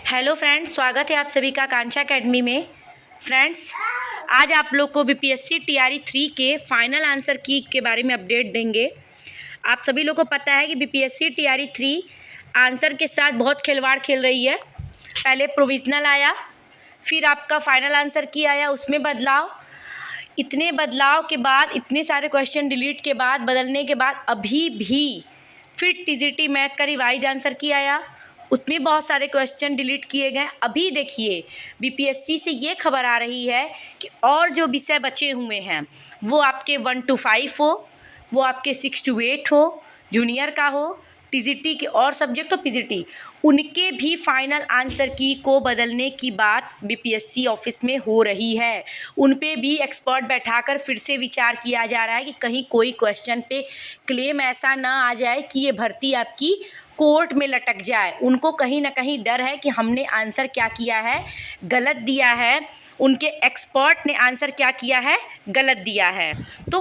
Hello friends, स्वागत है आप सभी का आकांक्षा एकेडमी में। फ्रेंड्स, आज आप लोग को बीपीएससी टीआरई 3 के फाइनल आंसर की के बारे में अपडेट देंगे। आप सभी लोग को पता है कि बीपीएससी टीआरई 3 आंसर के साथ बहुत खिलवाड़ खेल रही है। पहले प्रोविज़नल आया, फिर आपका फाइनल आंसर की आया, उसमें बदलाव। इतने बदलाव के बाद, इतने सारे क्वेश्चन डिलीट के बाद, बदलने के बाद अभी भी फिर टीजीटी मैथ का रिवाइज आंसर की आया, उसमें बहुत सारे क्वेश्चन डिलीट किए गए। अभी देखिए, बीपीएससी से ये खबर आ रही है कि और जो विषय बचे हुए हैं वो आपके 1 to 5 हो, वो आपके 6 to 8 हो, जूनियर का हो, टीजीटी के और सब्जेक्ट हो, पीजीटी, उनके भी फाइनल आंसर की को बदलने की बात बीपीएससी ऑफिस में हो रही है। उन पे भी एक्सपर्ट बैठाकर फिर से विचार किया जा रहा है कि कहीं कोई क्वेश्चन पे क्लेम ऐसा ना आ जाए कि ये भर्ती आपकी कोर्ट में लटक जाए। उनको कहीं ना कहीं डर है कि हमने आंसर क्या किया है, गलत दिया है। उनके एक्सपर्ट ने आंसर क्या किया है, गलत दिया है। तो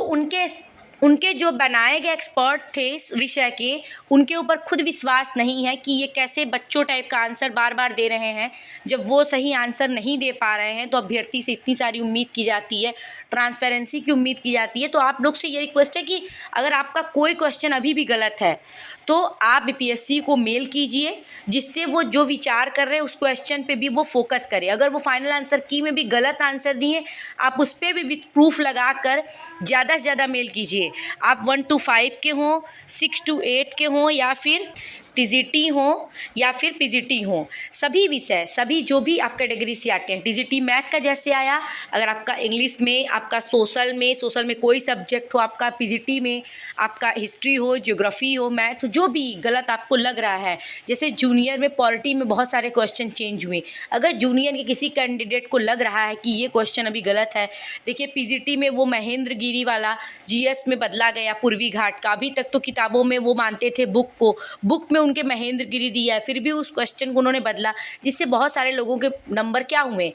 उनके जो बनाए गए एक्सपर्ट थे इस विषय के, उनके ऊपर खुद विश्वास नहीं है कि ये कैसे बच्चों टाइप का आंसर बार बार दे रहे हैं। जब वो सही आंसर नहीं दे पा रहे हैं तो अभ्यर्थी से इतनी सारी उम्मीद की जाती है, ट्रांसपेरेंसी की उम्मीद की जाती है। तो आप लोग से ये रिक्वेस्ट है कि अगर आपका कोई क्वेश्चन अभी भी गलत है तो आप बीपीएससी को मेल कीजिए, जिससे वो जो विचार कर रहे हैं उस क्वेश्चन पे भी वो फोकस करें। अगर वो फाइनल आंसर की में भी गलत आंसर दिए, आप उस पर भी विथ प्रूफ लगा कर ज़्यादा से ज़्यादा मेल कीजिए। आप 1 to 5 के हों, 6 to 8 के हों, या फिर टीजीटी हो या फिर पीजीटी हो, सभी विषय, सभी जो भी आप कैटेगरी से आते हैं। टीजीटी मैथ का जैसे आया, अगर आपका इंग्लिश में, आपका सोशल में कोई सब्जेक्ट हो, आपका पीजीटी में आपका हिस्ट्री हो, ज्योग्राफी हो, मैथ हो, जो भी गलत आपको लग रहा है। जैसे जूनियर में पॉलिटी में बहुत सारे क्वेश्चन चेंज हुए, अगर जूनियर के किसी कैंडिडेट को लग रहा है कि ये क्वेश्चन अभी गलत है, देखिए पीजीटी में वो महेंद्र गिरी वाला जीएस में बदला गया, पूर्वी घाट का। अभी तक तो किताबों में वो मानते थे बुक में उनके महेंद्र गिरी दिया है, फिर भी उस क्वेश्चन को उन्होंने बदला, जिससे बहुत सारे लोगों के नंबर क्या हुए,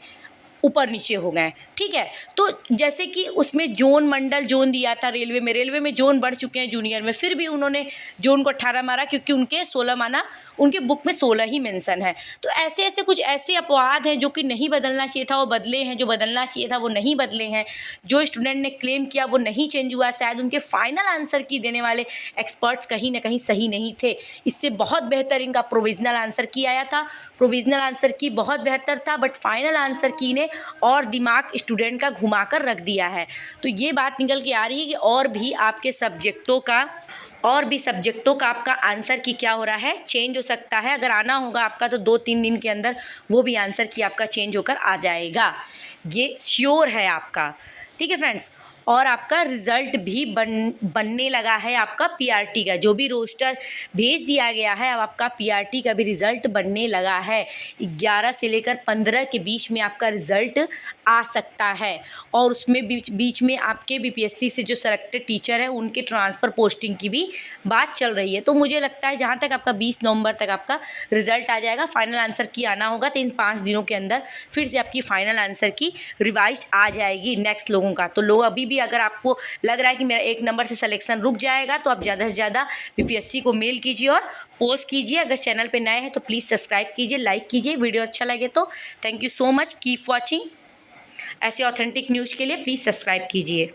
ऊपर नीचे हो गए। ठीक है, तो जैसे कि उसमें जोन मंडल जोन दिया था रेलवे में जोन बढ़ चुके हैं जूनियर में, फिर भी उन्होंने जोन को 18 मारा क्योंकि उनके 16 माना, उनके बुक में 16 ही मेंशन है। तो ऐसे ऐसे कुछ ऐसे अपवाद हैं जो कि नहीं बदलना चाहिए था, वो बदले हैं। जो बदलना चाहिए था वो नहीं बदले हैं। जो स्टूडेंट ने क्लेम किया वो नहीं चेंज हुआ। शायद उनके फाइनल आंसर की देने वाले एक्सपर्ट्स कहीं ना कहीं सही नहीं थे। इससे बहुत बेहतर इनका प्रोविजनल आंसर की आया था। प्रोविजनल आंसर की बहुत बेहतर था, बट फाइनल आंसर की ने और दिमाग स्टूडेंट का घुमाकर रख दिया है। तो ये बात निकल के आ रही है कि और भी सब्जेक्टों का आपका आंसर की क्या हो रहा है, चेंज हो सकता है। अगर आना होगा आपका तो 2-3 दिन के अंदर वो भी आंसर की आपका चेंज होकर आ जाएगा, ये श्योर है आपका। ठीक है फ्रेंड्स, और आपका रिज़ल्ट भी बनने लगा है। आपका पीआरटी का जो भी रोस्टर भेज दिया गया है, अब आपका पीआरटी का भी रिज़ल्ट बनने लगा है। 11 से लेकर 15 के बीच में आपका रिज़ल्ट आ सकता है। और उसमें बीच में आपके बीपीएससी से जो सेलेक्टेड टीचर है उनके ट्रांसफ़र पोस्टिंग की भी बात चल रही है। तो मुझे लगता है जहाँ तक आपका 20 नवंबर तक आपका रिज़ल्ट आ जाएगा। फाइनल आंसर की आना होगा तो इन 5 दिनों के अंदर फिर से आपकी फाइनल आंसर की रिवाइज आ जाएगी नेक्स्ट लोगों का। तो लोग अभी भी, अगर आपको लग रहा है कि मेरा 1 नंबर से सिलेक्शन रुक जाएगा, तो आप ज़्यादा से ज़्यादा बीपीएससी को मेल कीजिए और पोस्ट कीजिए। अगर चैनल पे नए हैं तो प्लीज़ सब्सक्राइब कीजिए, लाइक कीजिए। वीडियो अच्छा लगे तो thank you so much, keep watching. ऐसे ऑथेंटिक न्यूज़ के लिए प्लीज़ सब्सक्राइब कीजिए।